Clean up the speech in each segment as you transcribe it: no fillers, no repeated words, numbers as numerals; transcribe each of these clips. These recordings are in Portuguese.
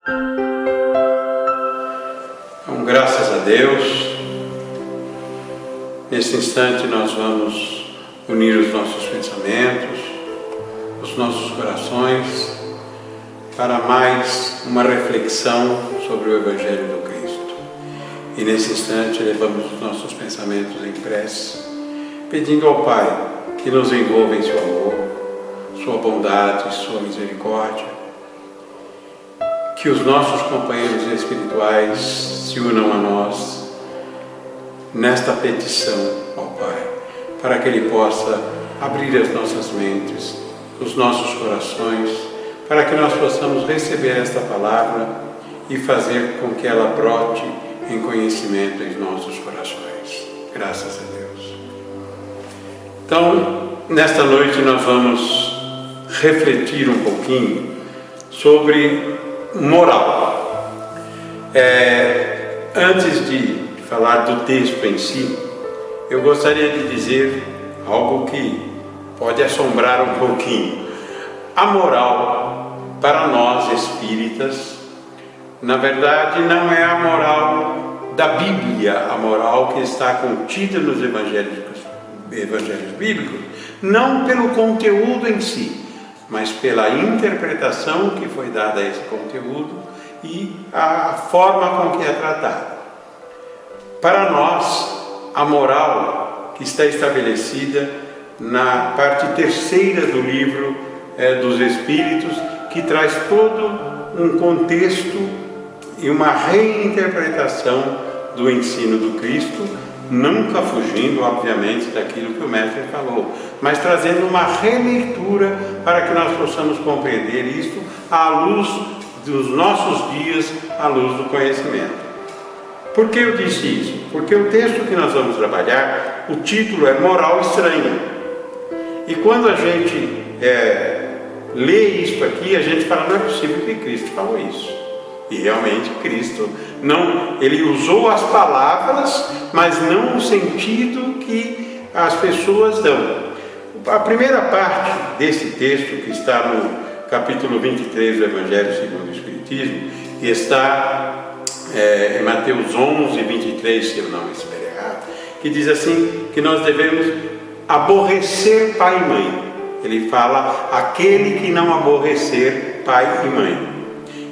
Então, graças a Deus, nesse instante nós vamos unir os nossos pensamentos, os nossos corações, para mais uma reflexão sobre o Evangelho do Cristo. E nesse instante levamos os nossos pensamentos em prece, pedindo ao Pai que nos envolva em seu amor, sua bondade, sua misericórdia, que os nossos companheiros espirituais se unam a nós nesta petição ao Pai, para que Ele possa abrir as nossas mentes, os nossos corações, para que nós possamos receber esta palavra e fazer com que ela brote em conhecimento em nossos corações. Graças a Deus. Então, nesta noite nós vamos refletir um pouquinho sobre moral. Antes de falar do texto em si, eu gostaria de dizer algo que pode assombrar um pouquinho. A moral, para nós espíritas, na verdade não é a moral da Bíblia, a moral que está contida nos evangelhos bíblicos, não pelo conteúdo em si, mas pela interpretação que foi dada a esse conteúdo e a forma com que é tratado. Para nós, a moral que está estabelecida na parte terceira do livro dos Espíritos, que traz todo um contexto e uma reinterpretação do ensino do Cristo, nunca fugindo, obviamente, daquilo que o Mestre falou, mas trazendo uma releitura para que nós possamos compreender isto à luz dos nossos dias, à luz do conhecimento. Por que eu disse isso? Porque o texto que nós vamos trabalhar, o título é Moral Estranha. E quando a gente lê isso aqui, a gente fala, não é possível que Cristo falou isso. E realmente Cristo ele usou as palavras, mas não no sentido que as pessoas dão. A primeira parte desse texto, que está no capítulo 23 do Evangelho segundo o Espiritismo, que está em Mateus 11, 23, se eu não estiver errado, que diz assim, que nós devemos aborrecer pai e mãe. Ele fala, aquele que não aborrecer pai e mãe.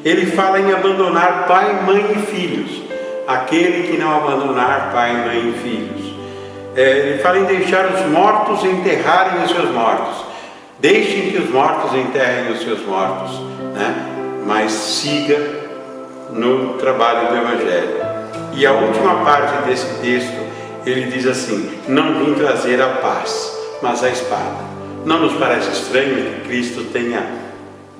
Ele fala em abandonar pai, mãe e filhos. Aquele que não abandonar pai, mãe e filhos. Ele fala em deixar os mortos enterrarem os seus mortos. Deixem que os mortos enterrem os seus mortos, né? Mas siga no trabalho do Evangelho. E a última parte desse texto, ele diz assim, não vim trazer a paz, mas a espada. Não nos parece estranho que Cristo tenha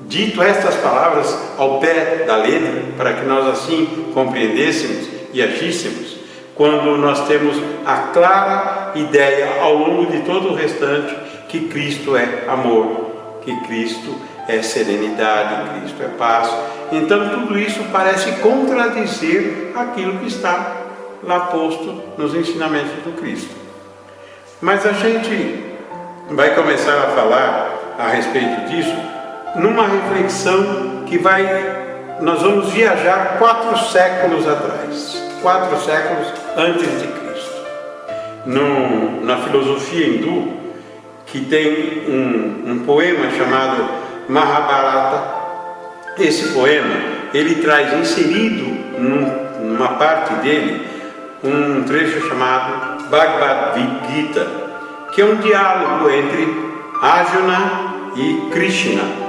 dito estas palavras ao pé da letra, para que nós assim compreendêssemos e agíssemos, quando nós temos a clara ideia ao longo de todo o restante que Cristo é amor, que Cristo é serenidade, Cristo é paz. Então tudo isso parece contradizer aquilo que está lá posto nos ensinamentos do Cristo. Mas a gente vai começar a falar a respeito disso numa reflexão que nós vamos viajar 4 séculos atrás, 4 séculos antes de Cristo. Na filosofia hindu, que tem um poema chamado Mahabharata, esse poema, ele traz inserido numa parte dele, um trecho chamado Bhagavad Gita, que é um diálogo entre Arjuna e Krishna,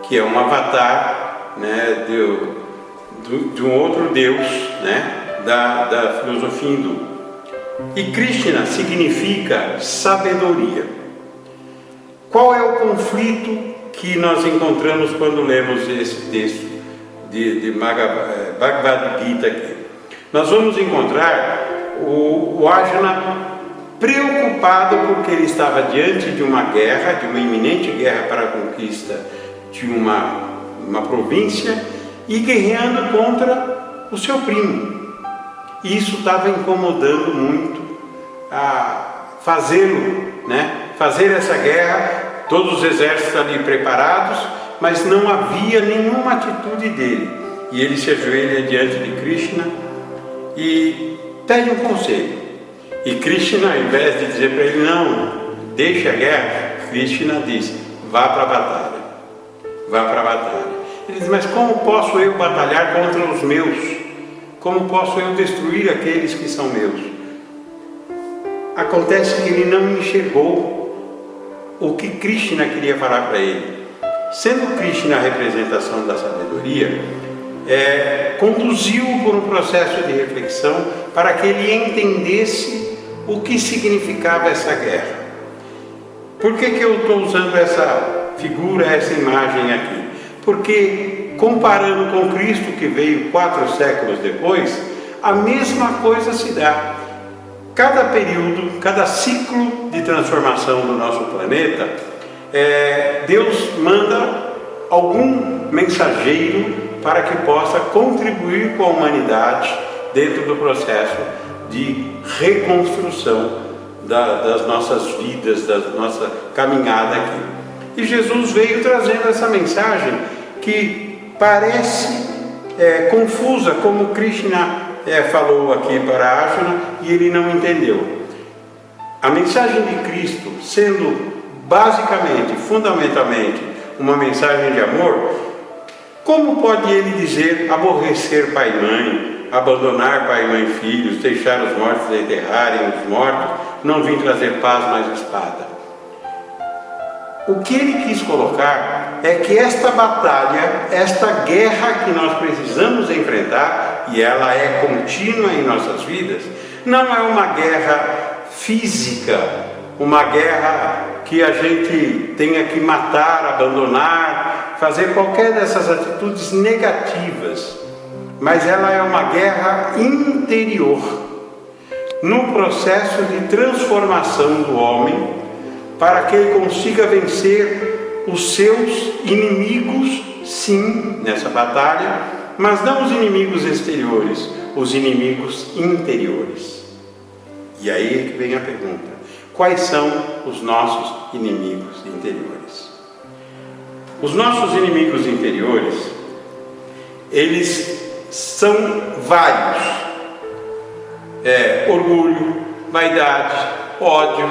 que é um avatar, né, de um outro Deus, né, da filosofia hindu. E Krishna significa sabedoria. Qual é o conflito que nós encontramos quando lemos esse texto de Bhagavad Gita aqui? Nós vamos encontrar o Arjuna preocupado porque ele estava diante de uma guerra, de uma iminente guerra para a conquista de uma província, e guerreando contra o seu primo. E isso estava incomodando muito a fazê-lo, né? Fazer essa guerra, todos os exércitos ali preparados, mas não havia nenhuma atitude dele. e ele se ajoelha diante de Krishna e pede um conselho. E Krishna, ao invés de dizer para ele, não, deixe a guerra, Krishna diz, vá para a batalha, vá para a batalha. Ele diz, mas como posso eu batalhar contra os meus? Como posso eu destruir aqueles que são meus? Acontece que ele não enxergou o que Krishna queria falar para ele. Sendo Krishna a representação da sabedoria, conduziu-o por um processo de reflexão para que ele entendesse o que significava essa guerra. Por que eu estou usando essa figura, essa imagem aqui? Porque, comparando com Cristo, que veio 4 séculos depois, a mesma coisa se dá. Cada período, cada ciclo de transformação do nosso planeta, Deus manda algum mensageiro para que possa contribuir com a humanidade dentro do processo de reconstrução das nossas vidas, da nossa caminhada aqui. E Jesus veio trazendo essa mensagem que parece confusa, como Krishna falou aqui para Arjuna, e ele não entendeu. A mensagem de Cristo, sendo basicamente, fundamentalmente, uma mensagem de amor, como pode ele dizer aborrecer pai e mãe, abandonar pai, mãe e filhos, deixar os mortos enterrarem os mortos, não vir trazer paz mais espada? O que ele quis colocar é que esta batalha, esta guerra que nós precisamos enfrentar, e ela é contínua em nossas vidas, não é uma guerra física, uma guerra que a gente tenha que matar, abandonar, fazer qualquer dessas atitudes negativas, mas ela é uma guerra interior, no processo de transformação do homem, para que ele consiga vencer os seus inimigos, sim, nessa batalha, mas não os inimigos exteriores, os inimigos interiores. E aí é que vem a pergunta: quais são os nossos inimigos interiores? Os nossos inimigos interiores, eles são vários. Orgulho, vaidade, ódio,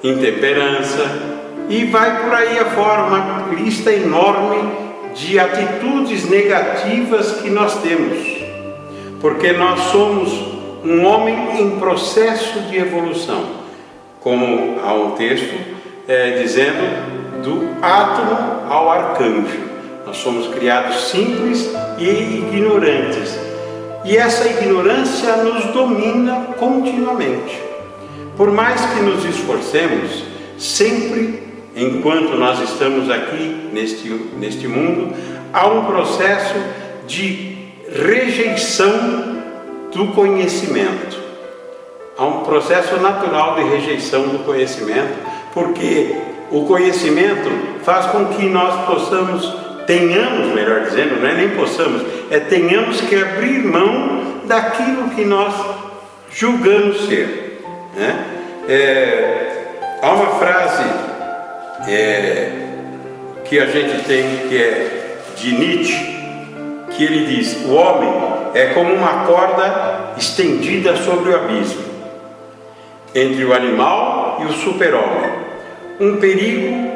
intemperança, e vai por aí afora uma lista enorme de atitudes negativas que nós temos, porque nós somos um homem em processo de evolução, como há um texto dizendo do átomo ao arcanjo. Nós somos criados simples e ignorantes, e essa ignorância nos domina continuamente. Por mais que nos esforcemos, sempre, enquanto nós estamos aqui neste mundo, há um processo de rejeição do conhecimento. Há um processo natural de rejeição do conhecimento, porque o conhecimento faz com que nós tenhamos, melhor dizendo, não é nem possamos, tenhamos que abrir mão daquilo que nós julgamos ser, né? Há uma frase que a gente tem, que é de Nietzsche, que ele diz: o homem é como uma corda estendida sobre o abismo, entre o animal e o super-homem, um perigo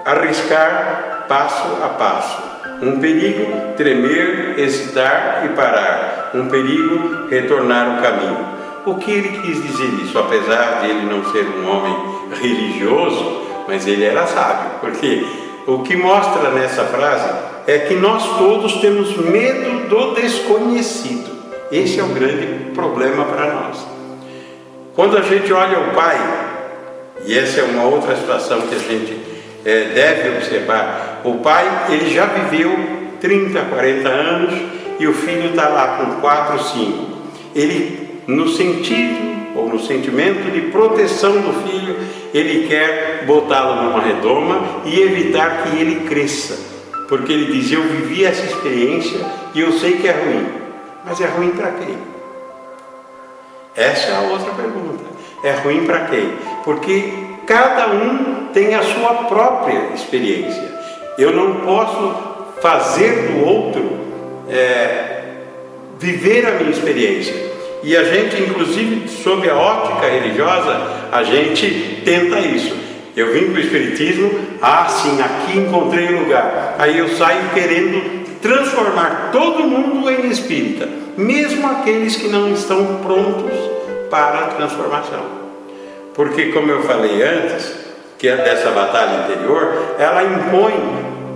arriscar passo a passo, um perigo tremer, hesitar e parar, um perigo retornar o caminho. O que ele quis dizer isso? Apesar de ele não ser um homem religioso, mas ele era sábio, porque o que mostra nessa frase é que nós todos temos medo do desconhecido. Esse é o grande problema para nós. Quando a gente olha o pai, e essa é uma outra situação que a gente deve observar, o pai, ele já viveu 30, 40 anos e o filho está lá com 4, 5. Ele, no sentido ou no sentimento de proteção do filho, ele quer botá-lo numa redoma e evitar que ele cresça, porque ele diz: eu vivi essa experiência e eu sei que é ruim. Mas é ruim para quem? Essa é a outra pergunta. É ruim para quem? Porque cada um tem a sua própria experiência. Eu não posso fazer do outro viver a minha experiência. E a gente, inclusive, sob a ótica religiosa, a gente tenta isso. Eu vim para o Espiritismo, sim, aqui encontrei lugar. Aí eu saio querendo transformar todo mundo em espírita, mesmo aqueles que não estão prontos para a transformação. Porque, como eu falei antes, que dessa batalha interior, ela impõe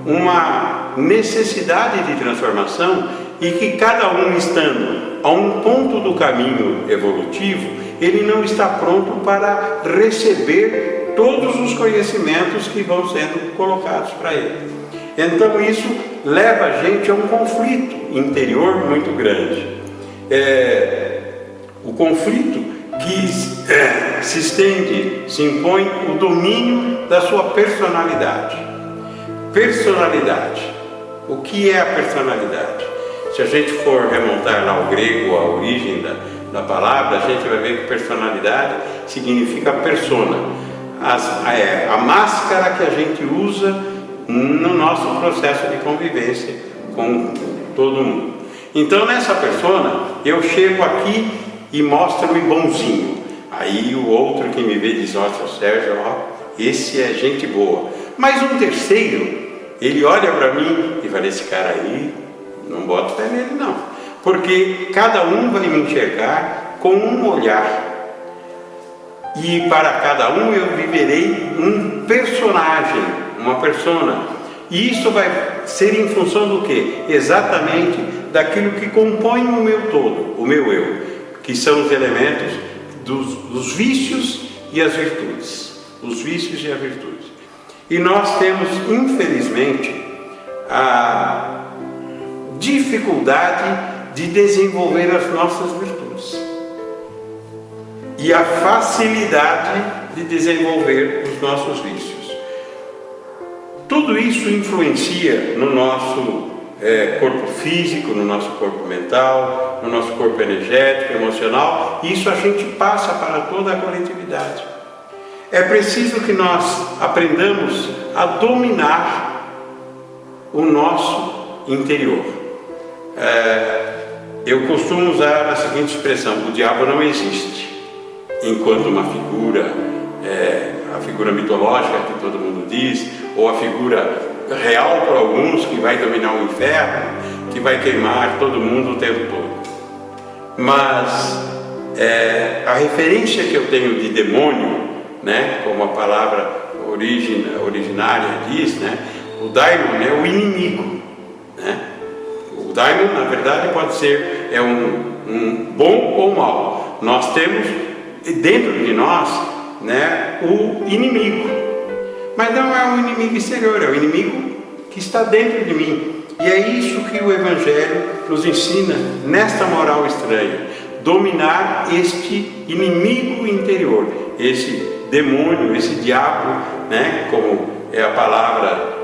uma necessidade de transformação, e que cada um estando a um ponto do caminho evolutivo, ele não está pronto para receber todos os conhecimentos que vão sendo colocados para ele. Então isso leva a gente a um conflito interior muito grande. O conflito que se estende, se impõe o domínio da sua personalidade. Personalidade. O que é a personalidade? Se a gente for remontar lá ao grego, a origem da palavra, a gente vai ver que personalidade significa persona, a máscara que a gente usa no nosso processo de convivência com todo mundo. Então, nessa persona, eu chego aqui e mostro-me bonzinho. Aí o outro que me vê diz: nossa, Sérgio, esse é gente boa. Mas um terceiro, ele olha para mim e fala: esse cara aí, não boto fé nele não, porque cada um vai me enxergar com um olhar, e para cada um eu viverei um personagem, uma persona, e isso vai ser em função do quê? Exatamente daquilo que compõe o meu todo, o meu eu, que são os elementos dos vícios e as virtudes, os vícios e as virtudes. E nós temos, infelizmente, a dificuldade de desenvolver as nossas virtudes e a facilidade de desenvolver os nossos vícios. Tudo isso influencia no nosso corpo físico, no nosso corpo mental, no nosso corpo energético, emocional, e isso a gente passa para toda a coletividade. É preciso que nós aprendamos a dominar o nosso interior. Eu costumo usar a seguinte expressão: o diabo não existe, enquanto uma figura, a figura mitológica que todo mundo diz, ou a figura real para alguns, que vai dominar o inferno, que vai queimar todo mundo o tempo todo. Mas a referência que eu tenho de demônio, né, como a palavra originária diz, né, o daimon é o inimigo, né? O daimon, na verdade, pode ser um bom ou mal. Nós temos dentro de nós, né, o inimigo, mas não é um inimigo exterior, é o inimigo que está dentro de mim. E é isso que o Evangelho nos ensina nesta moral estranha: dominar este inimigo interior, esse demônio, esse diabo, né, como é a palavra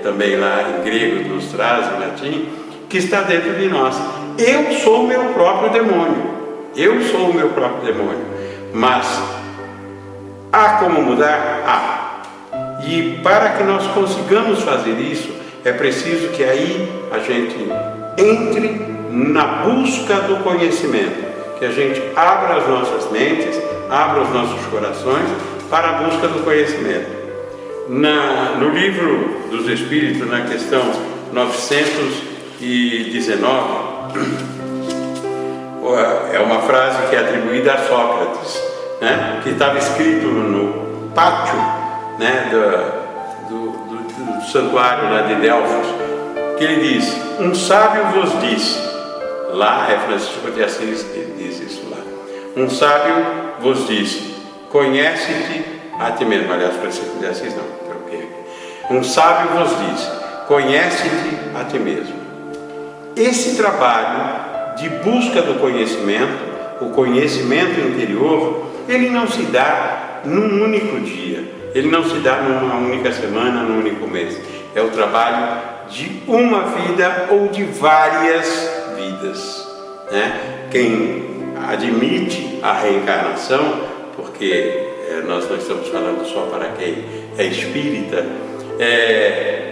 também lá em grego nos traz, em latim, que está dentro de nós. Eu sou o meu próprio demônio, eu sou o meu próprio demônio, mas há como mudar? Há. E para que nós consigamos fazer isso, é preciso que aí a gente entre na busca do conhecimento, que a gente abra as nossas mentes, abra os nossos corações para a busca do conhecimento. No livro dos Espíritos, na questão 919, é uma frase que é atribuída a Sócrates, né, que estava escrito no pátio, né, do santuário lá de Delfos, que ele diz: um sábio vos disse, lá é Francisco de Assis que diz isso lá, um sábio vos disse, conhece-te a ti mesmo. Aliás, Francisco de Assis não, troquei aqui. Um sábio vos disse, conhece-te a ti mesmo. Esse trabalho de busca do conhecimento, o conhecimento interior, ele não se dá num único dia, ele não se dá numa única semana, num único mês. É o trabalho de uma vida ou de várias vidas, né? Quem admite a reencarnação, porque nós não estamos falando só para quem é espírita,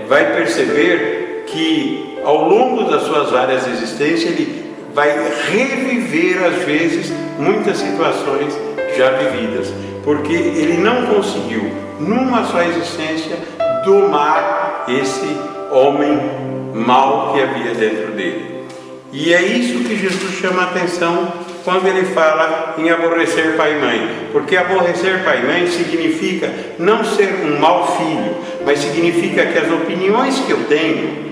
vai perceber que ao longo das suas várias existências, ele vai reviver, às vezes, muitas situações já vividas, porque ele não conseguiu, numa só existência, domar esse homem mau que havia dentro dele. E é isso que Jesus chama a atenção quando ele fala em aborrecer pai e mãe, porque aborrecer pai e mãe significa não ser um mau filho, mas significa que as opiniões que eu tenho,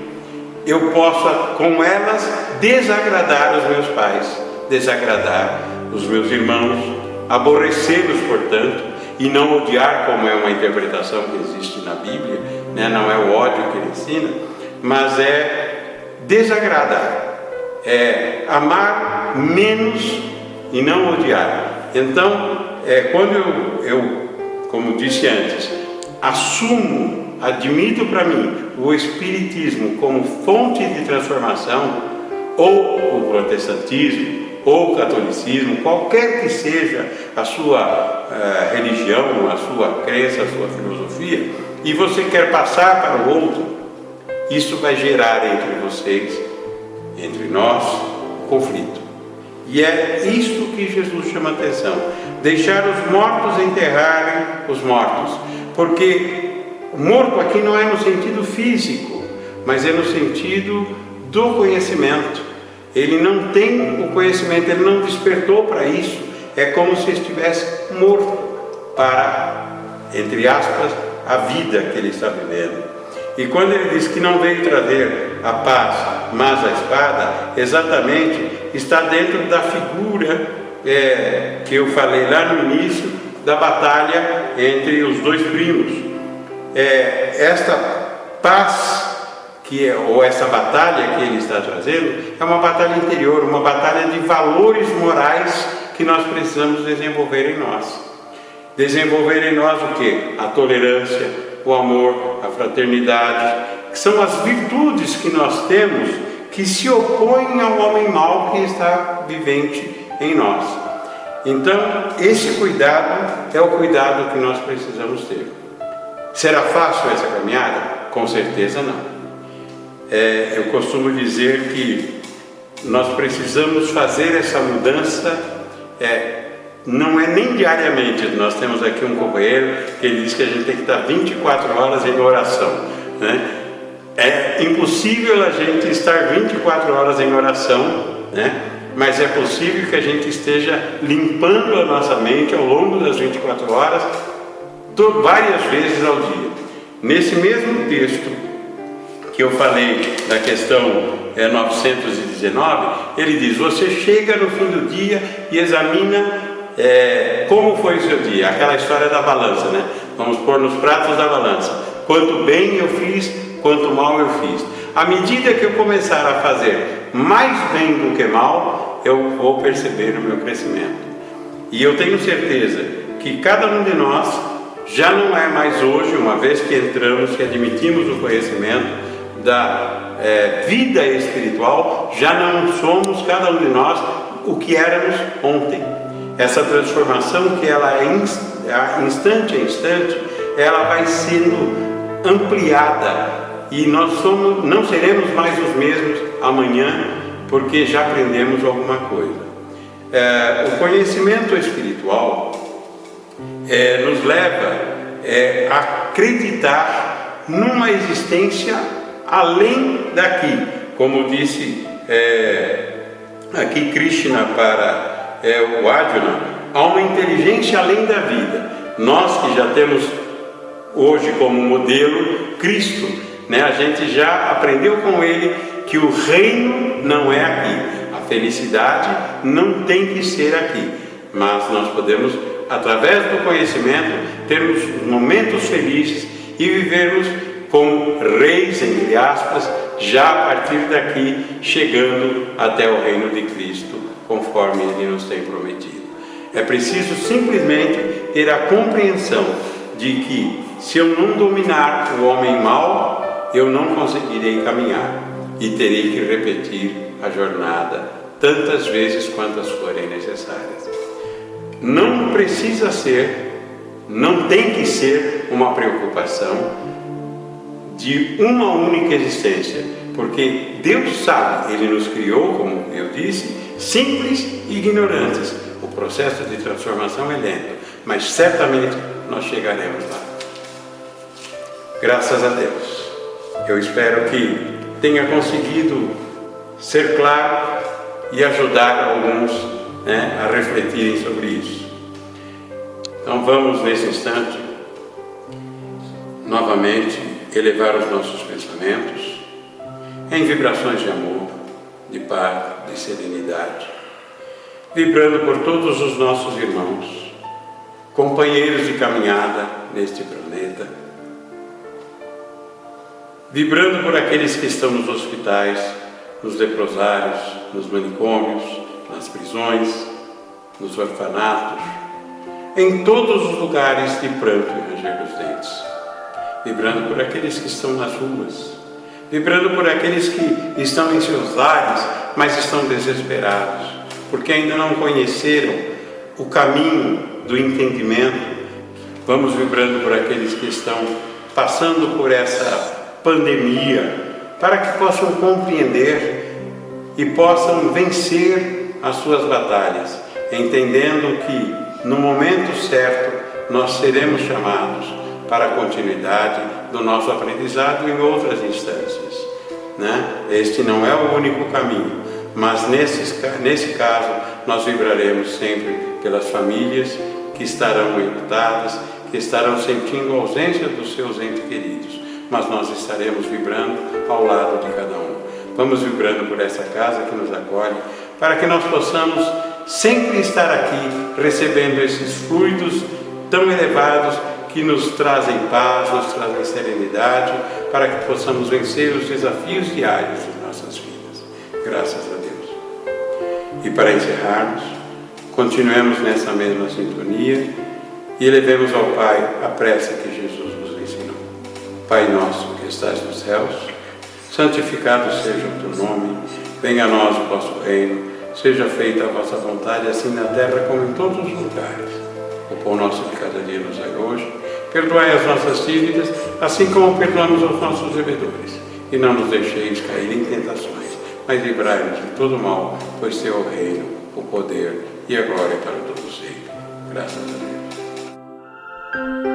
eu possa com elas desagradar os meus pais, desagradar os meus irmãos, aborrecê-los, portanto, e não odiar, como é uma interpretação que existe na Bíblia, né? Não é o ódio que ele ensina, mas é desagradar, é amar menos e não odiar. Então, quando eu, como disse antes, admito para mim o Espiritismo como fonte de transformação, ou o protestantismo, ou o catolicismo, qualquer que seja a sua religião, a sua crença, a sua filosofia, e você quer passar para o outro, isso vai gerar entre vocês, entre nós, conflito. E é isto que Jesus chama a atenção: deixar os mortos enterrarem os mortos, porque o morto aqui não é no sentido físico, mas é no sentido do conhecimento. Ele não tem o conhecimento, ele não despertou para isso. É como se estivesse morto para, entre aspas, a vida que ele está vivendo. E quando ele diz que não veio trazer a paz, mas a espada, exatamente está dentro da figura que eu falei lá no início, da batalha entre os dois primos. Esta paz ou essa batalha que ele está trazendo é uma batalha interior, uma batalha de valores morais que nós precisamos desenvolver em nós. Desenvolver em nós o quê? A tolerância, o amor, a fraternidade, que são as virtudes que nós temos que se opõem ao homem mau que está vivente em nós. Então, esse cuidado é o cuidado que nós precisamos ter. Será fácil essa caminhada? Com certeza não. Eu costumo dizer que nós precisamos fazer essa mudança, não é nem diariamente. Nós temos aqui um companheiro que ele diz que a gente tem que estar 24 horas em oração, né? É impossível a gente estar 24 horas em oração, né? Mas é possível que a gente esteja limpando a nossa mente ao longo das 24 horas, várias vezes ao dia. Nesse mesmo texto que eu falei da questão 919, ele diz: você chega no fim do dia e examina como foi o seu dia. Aquela história da balança, né? Vamos pôr nos pratos da balança quanto bem eu fiz, quanto mal eu fiz. À medida que eu começar a fazer mais bem do que mal, eu vou perceber o meu crescimento. E eu tenho certeza que cada um de nós já não é mais hoje, uma vez que entramos, que admitimos o conhecimento da vida espiritual, já não somos, cada um de nós, o que éramos ontem. Essa transformação, que ela é instante a instante, ela vai sendo ampliada, e nós não seremos mais os mesmos amanhã, porque já aprendemos alguma coisa. O conhecimento espiritual nos leva a acreditar numa existência além daqui, como disse aqui Krishna para o Arjuna, há uma inteligência além da vida. Nós que já temos hoje como modelo Cristo, né? A gente já aprendeu com ele que o reino não é aqui, a felicidade não tem que ser aqui, mas nós podemos, através do conhecimento, termos momentos felizes e vivermos como reis, entre aspas, já a partir daqui, chegando até o reino de Cristo, conforme Ele nos tem prometido. É preciso simplesmente ter a compreensão de que, se eu não dominar o homem mau, eu não conseguirei caminhar e terei que repetir a jornada tantas vezes quantas forem necessárias. Não precisa ser, não tem que ser uma preocupação de uma única existência, porque Deus sabe, Ele nos criou, como eu disse, simples e ignorantes. O processo de transformação é lento, mas certamente nós chegaremos lá. Graças a Deus. Eu espero que tenha conseguido ser claro e ajudar alguns, a refletirem sobre isso. Então vamos nesse instante novamente elevar os nossos pensamentos em vibrações de amor, de paz, de serenidade, vibrando por todos os nossos irmãos, companheiros de caminhada neste planeta, vibrando por aqueles que estão nos hospitais, nos leprosários, nos manicômios, nas prisões, nos orfanatos, em todos os lugares de pranto e ranger dos dentes, vibrando por aqueles que estão nas ruas, vibrando por aqueles que estão em seus lares, mas estão desesperados, porque ainda não conheceram o caminho do entendimento. Vamos vibrando por aqueles que estão passando por essa pandemia, para que possam compreender e possam vencer as suas batalhas, entendendo que no momento certo nós seremos chamados para a continuidade do nosso aprendizado em outras instâncias, Este não é o único caminho, mas nesse caso nós vibraremos sempre pelas famílias que estarão enlutadas, que estarão sentindo a ausência dos seus entes queridos, mas nós estaremos vibrando ao lado de cada um. Vamos vibrando por essa casa que nos acolhe, para que nós possamos sempre estar aqui recebendo esses fluidos tão elevados que nos trazem paz, nos trazem serenidade, para que possamos vencer os desafios diários de nossas vidas. Graças a Deus. E para encerrarmos, continuemos nessa mesma sintonia e elevemos ao Pai a prece que Jesus nos ensinou. Pai nosso que estás nos céus, santificado seja o teu nome, venha a nós o vosso reino, seja feita a vossa vontade, assim na terra como em todos os lugares. O pão nosso de cada dia nos dai hoje, perdoai as nossas dívidas, assim como perdoamos aos nossos devedores, e não nos deixeis cair em tentações, mas livrai-nos de todo mal, pois teu é o reino, o poder e a glória para todos sempre. Graças a Deus.